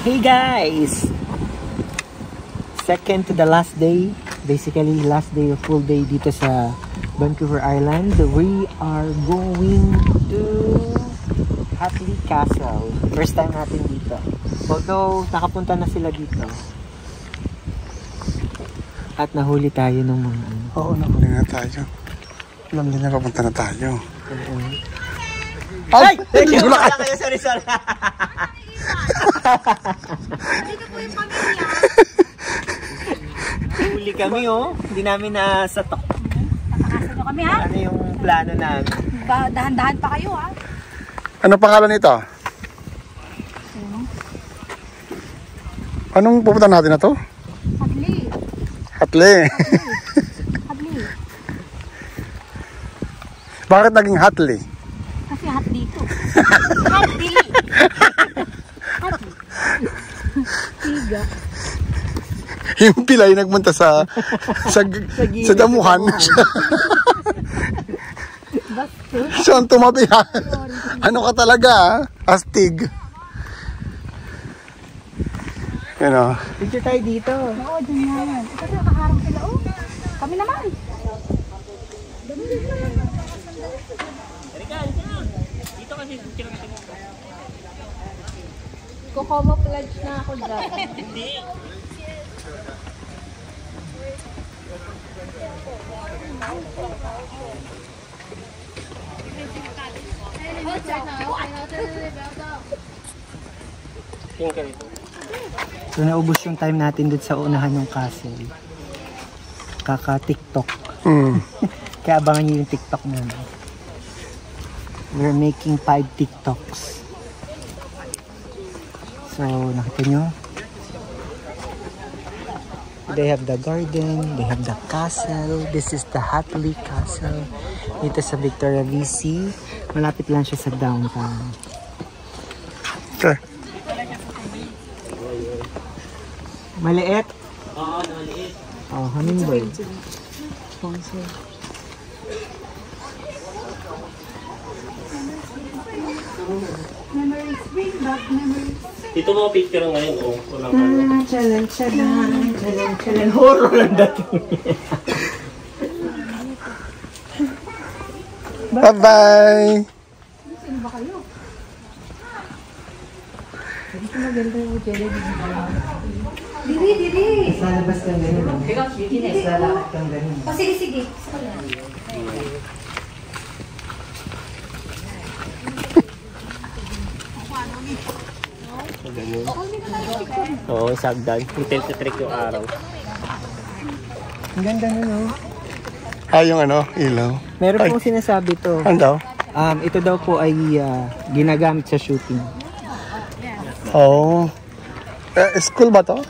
Hey guys! Second to the last day. Basically, last day of full day dito sa Vancouver Island. We are going to Hatley Castle. First time natin dito. Although, nakapunta na sila dito. At nahuli tayo ng mga ano. Oo, nahuli na tayo. Alam niya, papunta na tayo. Ay! Wala kayo, sorry. Dito po yung pamilya. Huli kami hindi namin nasatok. Tatakasan nyo kami ha? Ano yung plano namin? Dahan-dahan pa kayo ha? Ano pangalan nito? Anong pupunta natin na to? Hatley. Hatley. Hatley. Bakit naging Hatley? Kasi hot dito. Hatley. Tiga. Yung pilay nagpunta sa damuhan. Siya ang tumabi ha. Ano ka talaga astig. You know. Picture tayo dito. Oo, dyan nga yan. Kasi nakaharap sila Kami naman. Dito kasi picture natin mo. Kukomo-pledge na ako dyan. Hindi. So naubos yung time natin dun sa unahan ng castle. Kaka-TikTok. Kaya abangan nyo yung TikTok namin. We're making 5 TikToks. So nakita nyo? They have the garden, they have the castle. This is the Hatley Castle. Dito sa Victoria, BC. Malapit lang siya sa downtown. Okay. Maliit? Oo, maliit. Oh, hummingbird. Sponsor. Memories, bring back memories. Ito mga picture ngayon, walang Chalan. Horror lang dating. Bye-bye! Sino ba kayo? Dito maganda yung jelly. Diri! Sa labas kang ganun. Sa lakad kang ganun. O sige. Oo, sagdan. Intense trick yung araw. Ang ganda nun Yung ilaw. Meron pong sinasabi to. Ano daw? Ito daw po ay ginagamit sa shooting. Oh. School ba to?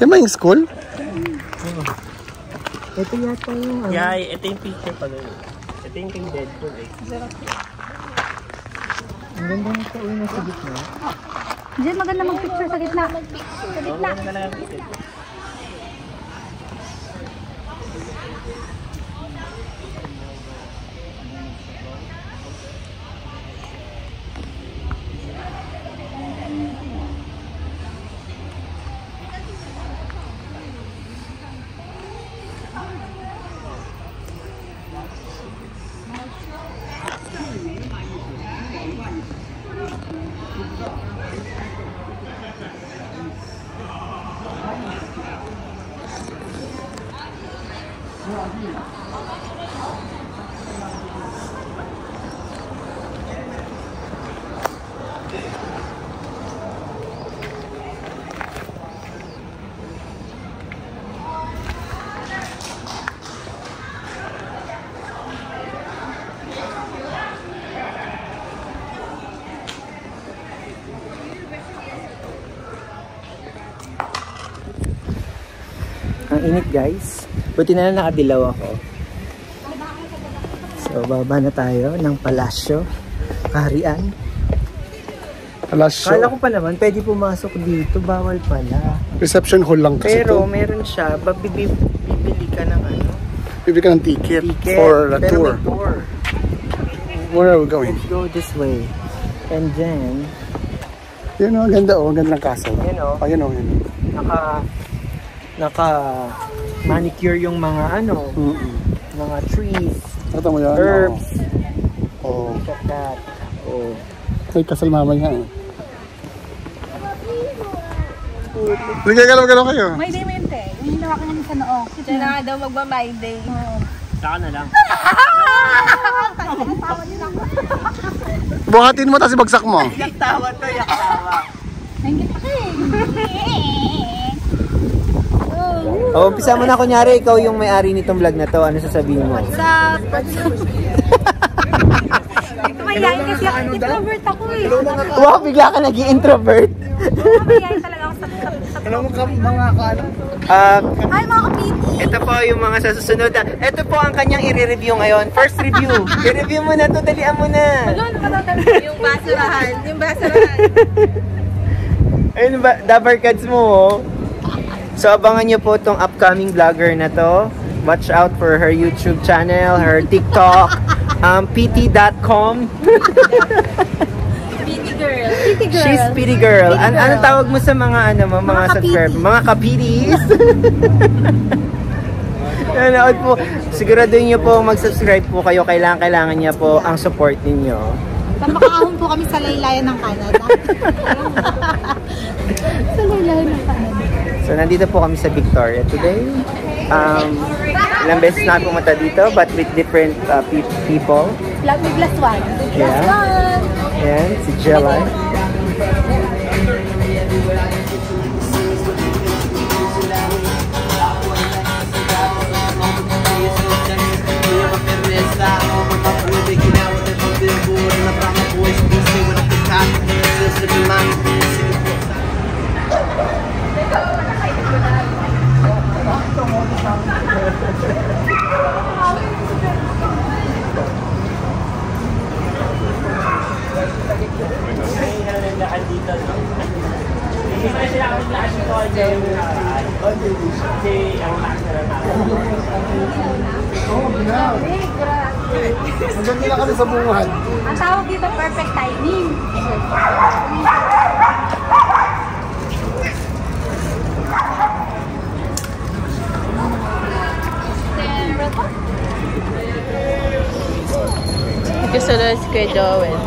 Yan ba yung school? Ito yata yung Yeah, ito yung picture pa doon. Ito yung King Deadpool eh. Ang ganda ng sa una sa gitna. Diyan maganda mag-picture sa gitna. Sa gitna. Ang init guys. Buti na lang nakadilaw ako. So baba na tayo ng palasyo. Kaharian. Palasyo. Kala ko pa naman pwede pumasok dito. Bawal pala. Reception hall lang kasi Pero to. meron siya. Bibili ka ng Bibili ka ng ticket for the pero tour. may tour. Where are we going? Let's go this way. And then Yun ang ganda oh, ang ganda ng castle. Yan oh. Ayun oh, yun. Naka manicure yung mga ano, mga trees, Ito mo yan. herbs. Oh. Look at that. Oh. May kasal mamaya eh. Sige, galaw-galaw kayo. May day mo yun, te. Yung hinawakan namin sa noo. Diyan na nga daw magma-my day. Saka na lang. Buhatin mo tapos ibagsak mo. Yaktawa to, yaktawa. Nainggit ako eh. Oh, umpisa mo na kunyari, ikaw yung may-ari nitong vlog na to. Ano sasabihin mo? What's up? Ito mayayain kasi ako. Introvert ako eh. Wow, bigla ka nag-i-introvert. Mayayain talaga ako sa Alam mo ka mga kaano? Ay, mga kapiti. Ito po yung mga sa susunod. Ito po ang kanyang i-review ngayon. First review. I-review mo na to, dalian mo na. Yung basurahan. Yung basurahan. Ayun ba, Dabar Cats mo oh. So abangan nyo po tong upcoming vlogger na to. Watch out for her YouTube channel, her TikTok, pt.com. Pretty girl. Pretty girl. She's Pity Girl. Anong tawag mo sa mga ano mo, mga subscribers? Mga kapitis. Nanood po. Siguraduhin nyo po mag-subscribe po kayo. Kailangan niya po ang support ninyo. Makakahon po kami sa laylayan ng Canada. Sa laylayan ng Canada. So nandito po kami sa Victoria today. Ilang beses na pumunta dito but with different people. May plus one. Yeah. Ayan, si Jelay. Maganda na kami sa bungan. Ang tawag dito, perfect timing. Gusto na si Kuya Joel.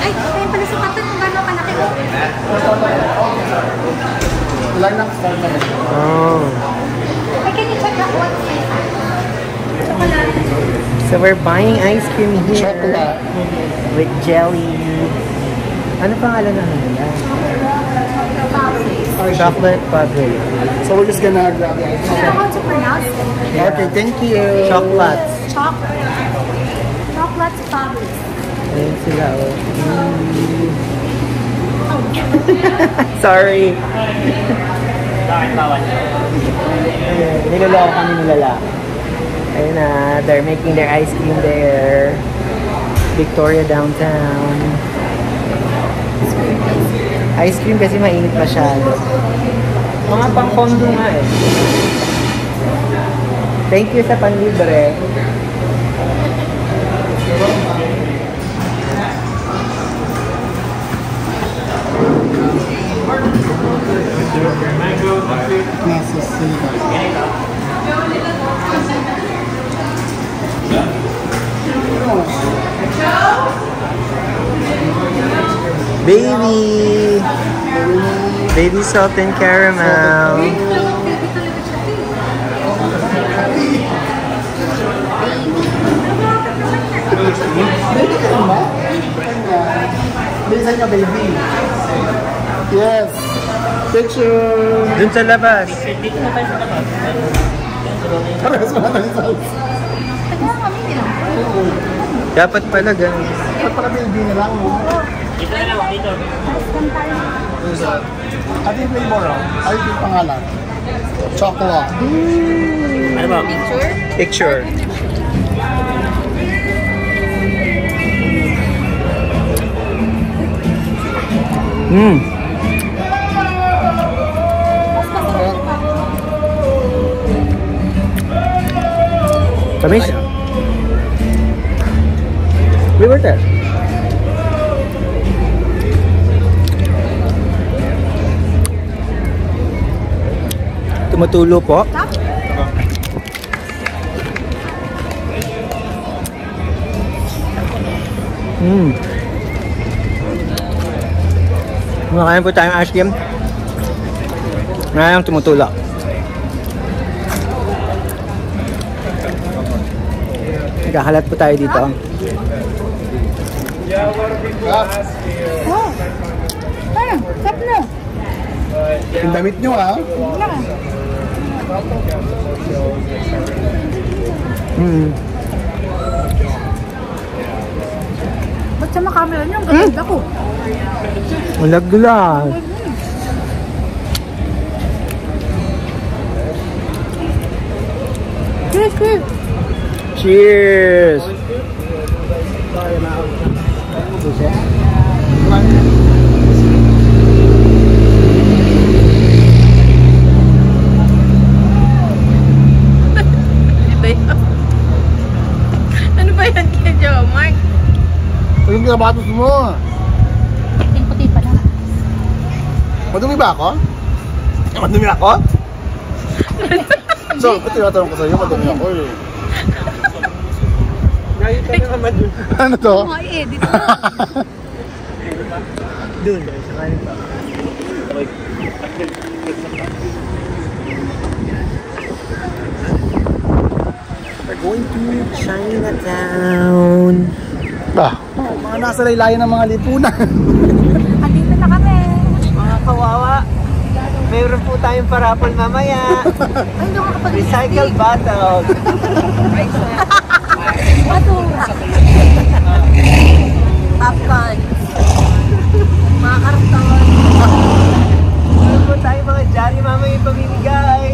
Ay, kaya pala sa pato kung gano'n kalaki. Ilang na start na rin. Oh. Ay, can you check out what's inside? So we're buying ice cream here. Chocolate. With jelly. Ano pangalan na nila? Chocolate fabric. So we're just gonna grab it. I don't know how to pronounce it. Okay, thank you. Chocolates. Chocolate. Chocolate fabric. Ayun sila oh. Sorry. Bakit bawal? Ayun, niloloko kami nilala. Ayun na, they're making their ice cream there. Victoria downtown. Ice cream kasi mainit masyado. Mga pang-condo nga eh. Thank you sa panlibre. Nasa sila. Baby! Baby salt and caramel. Bilisan ka, baby. Yes. Picture. Dun sa labas. Dito na tayo sa labas. Parehas mo natin sa house. Tagyan kami nila. Dapat pala ganun. Ba't pala baby na lang? Dito na lang, dito. Ano yung flavor? Ano yung pangalan? Chocolate. Ano ba? Picture? Picture. Tamis? We were there. Tumutulo po. Kumakain po tayong ice cream. Ngayon tumutulo. Nagkakalat po tayo dito. Stop na. Yung damit nyo ha. Ba't sa makamera niyo? Ang gaganda ko. Malaglag. Cheers, cheers. Cheers! Ano ba yan kay Joe, Mark? Yung kinabatos mo. Puti pa na. Madumi ba ako? Madumi ako? So, ba't tinatanong ko sa'yo? Madumi ako eh. Ano to? Oo, i-edit mo. Doon, sa kanin pa. We're going to Chinatown. Mga nasa laylayan ng mga lipunan. Andito na kami. Mga kawawa, mayroon po tayong parapol mamaya. Ay, hindi ko makapag-recycle. Recycle bottle. Bato. Popcorn. Mga karton. Mayroon po tayong mga jolly mamaya yung pamimigay.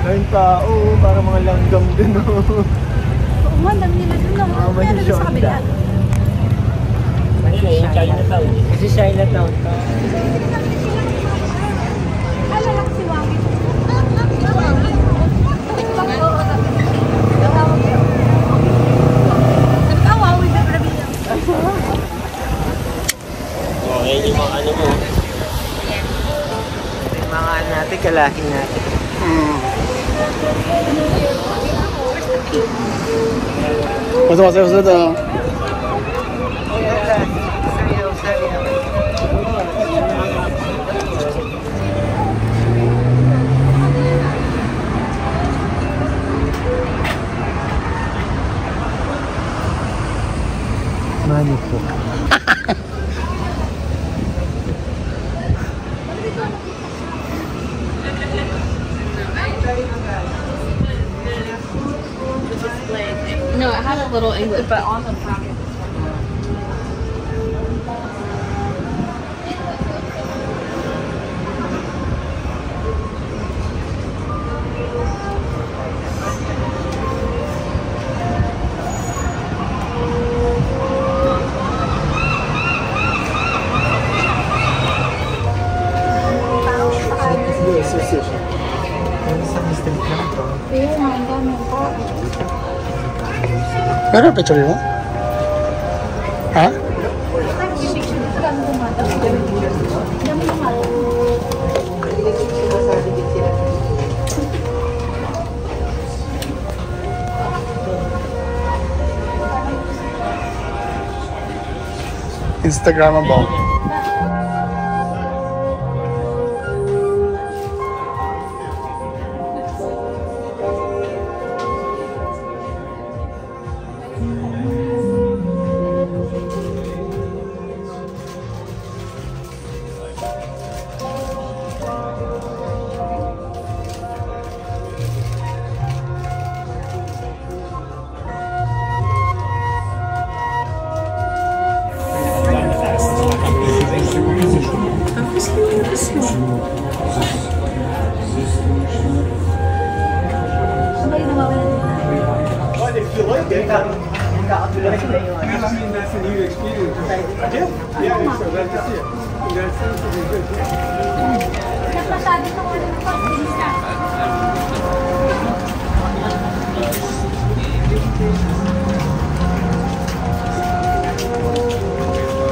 Ayun pa, para mga langgam din. Oo nga, dami nila dun. Kaya na sa kabila. Kasi Chinatown pa. Ala lang si Wami. Okay, yung mga ano mo. Yung mga natin, kalahin natin. Masama sa'yo to. Mani po. No, it has a little English, but on the packet. Meron picture mo? Ha? Instagramable.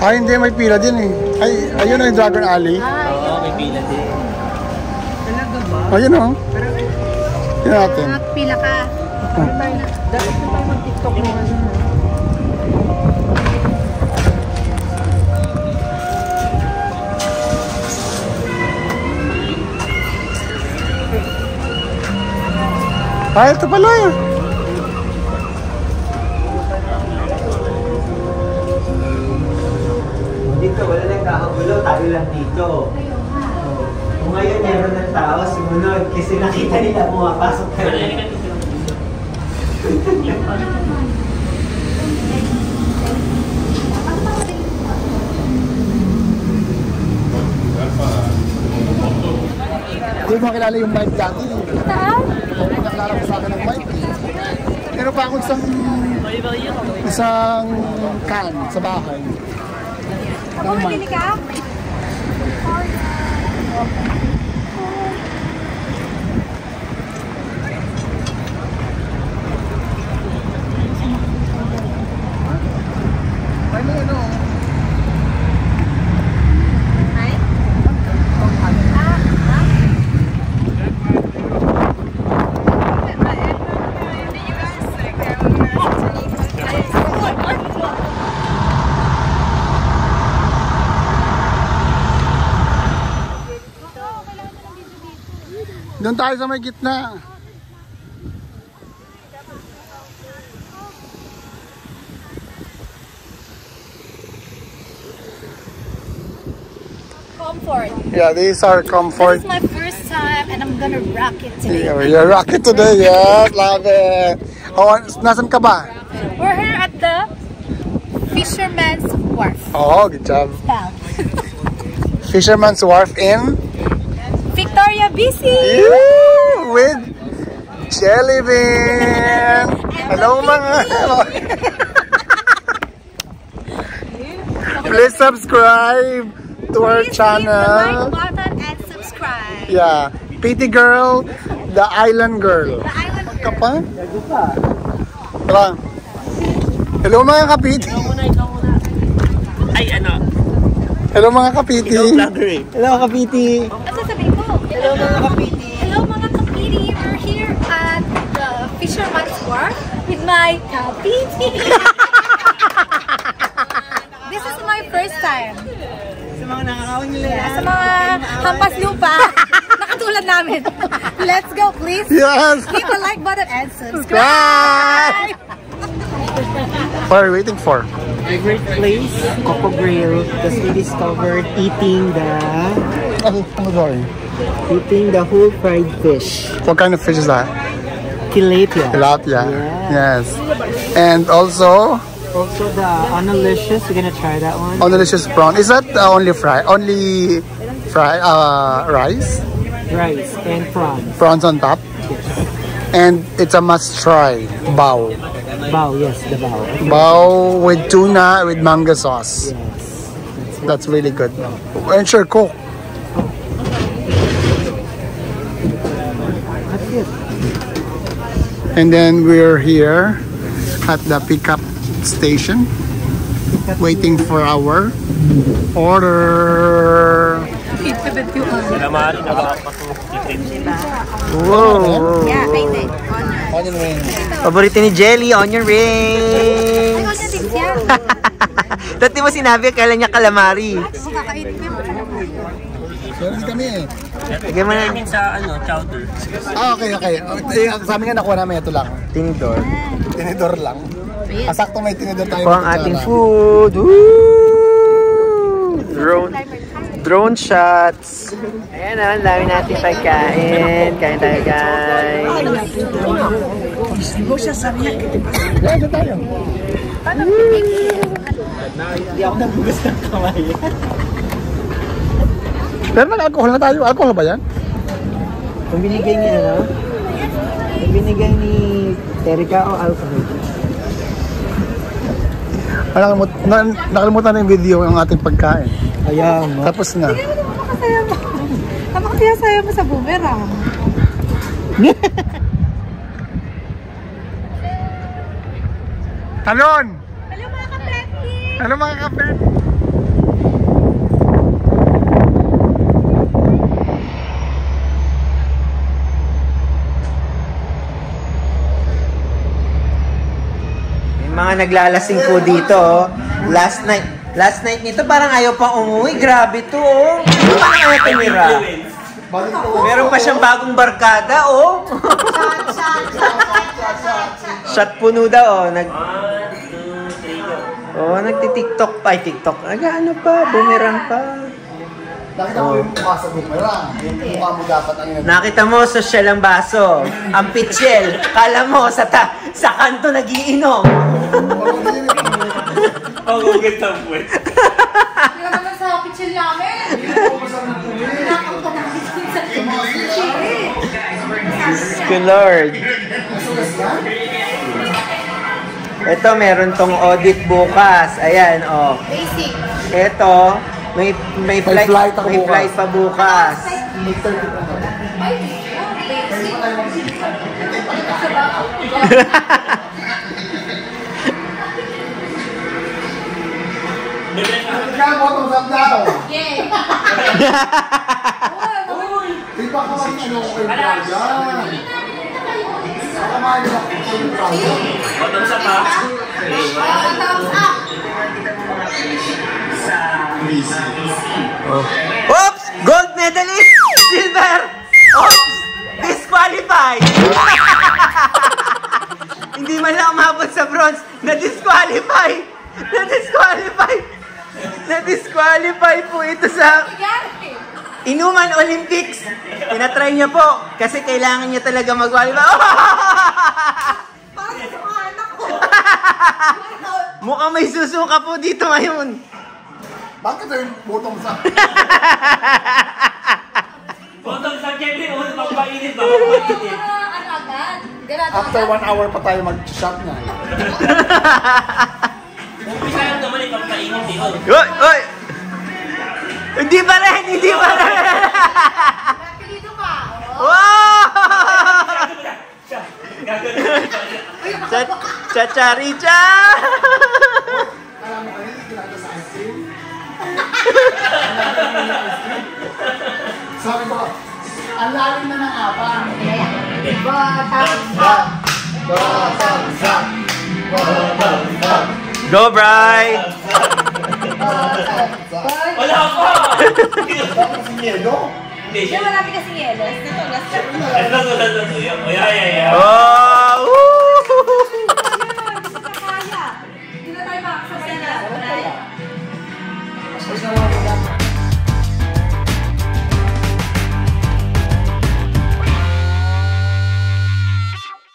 Ay, hindi. May pila din eh. Ay, ayun na yung Dragon Alley. Oo, may pila din. Ayun o. Yun natin. Pila ka. Dapat na tayo mag-tiktok mo. Ay, ito pala. Dito, wala nang kakagulo. Tayo lang dito. Kung ngayon meron ng tao, sumunod. Kasi nakita nila pumapasok na rin. Hindi mo makilala yung mic dati. Oo, nakilala ko sa akin ng mic. Meron pa ako isang can sa bahay. Ako mabili ka? Doon tayo sa may gitna. Comfort. Yeah, these are comfort. This is my first time and I'm gonna rock it today. Yeah, you're rocking today. Yes, love it. Oh, nasan ka ba? We're here at the Fisherman's Wharf. Oh, good job. Spell. Fisherman's Wharf in Victoria, BC. with Jelly Bean. Hello mga. Please subscribe to our Please channel. hit the like button and subscribe. Yeah, Pretty Girl, the Island Girl. The island Ka pa? Tara. Hello mga kapiti. Ay, ano? Hello mga kapiti. Ikaw vlogger eh. Hello, Kapiti. Ano sasabihin ko? Hello, mga Kapiti. Hello mga kapiti. We're here at the Fisherman's Wharf with my kapiti. This is my first time. Sa mga nakakawin nila yan. Sa mga hampas lupa, nakatulad namin. Let's go, please. Yes. Hit the like button and subscribe. What are you waiting for? Favorite place, Coco Grill. Because we discovered eating Oh, sorry. the whole fried fish. What kind of fish is that? Tilapia. Tilapia. Yeah. Yes. And also, Also the Onalicious. We're gonna try that one. delicious prawn. Is that only fry? Only fry? Rice? Rice and prawns. Prawns on top? And it's a must try. Bao. Bao, yes, the bao. Bao with tuna with mango sauce. Yes. That's really good. And sure, cook. That's it. And then we're here at the pickup station waiting for our order. Calamari, nakakapasok si Whoa! Yeah, amazing. Onion rings. Paborito ni Jelly, onion rings. Dati mo sinabi, kailan niya calamari. Kakainin ko yung Meron kami eh. Lagyan mo na. namin sa ano, chowder. Okay. Sa amin nga nakuha namin ito lang. Tinidor. Tinidor lang. Sakto may tinidor tayo. Po ang ating food. Woo! Drone shots. Ayan na, ang dami natin pagkain. Kain tayo, guys. Yeah, ito tayo. Hindi ako nabugas ng kamay. Pero nag-alcohol na tayo. Alcohol ba yan? Kung binigay ni ano? Kung binigay ni Terika o alcohol? Nakalimutan na yung video ng ating pagkain. Ayan. Tapos na. Napakasaya mo. Napakasaya mo sa boomerang. Talon! Hello mga kapatid! Ano mga kapet? mga naglalasing po dito. Oh. Last night nito parang ayaw pang umuwi. Grabe to, oh. Parang ayaw tumira. Meron pa siyang bagong barkada, oh. Shot puno daw, oh. Nagti-TikTok pa. TikTok. Ano pa? Bumerang pa. Nakita mo yung mukha sa boomerang. Yung mukha mo dapat ang yun. Nakita mo, social ang baso. Ang pitchel. Kala mo, sa kanto nagiinom. Pagugit ang puwet. Hindi ka naman sa pitchel namin. Good Lord. Ito, meron tong audit bukas. Ayan, oh. Basic. Ito, may flight pa bukas. Ay, basic. Ikaw mo itong sabdato. Yay! Di ba ka mag ano kay Brian? Tama niyo ako kay Brian. Bottom sa pa. Thumbs up! Oops! Gold medalist! Silver! Oops! Disqualified! Hindi man lang umabot sa bronze. Na-disqualify! Na-disqualify! Na-disqualify po ito sa Inuman Olympics. Tinatry niya po kasi kailangan niya talaga mag-qualify. Parang susukahan ako. Mukhang may susuka po dito ngayon. Bakit yung botong sa... Bottom sa Kevin, magpainit ba? Magpainit. Ano agad? Ganado After 1 hour pa tayo mag-shot niya. Umpisa lang naman yung magpainit eh. Oy! Oy! Hindi pa rin! Hindi pa rin! Napilito ka. Wow! Cha-cha-richa! Alam mo kanina, kinakita sa ice cream. Sabi ko, ang lalim na ng apang. Thumbs up! Go, Bri! Wala pa! Bakit si Yelo? Hindi Hindi, siya. marami kasing yelos. Ito, last Ito. Yeah. Oh! Woo!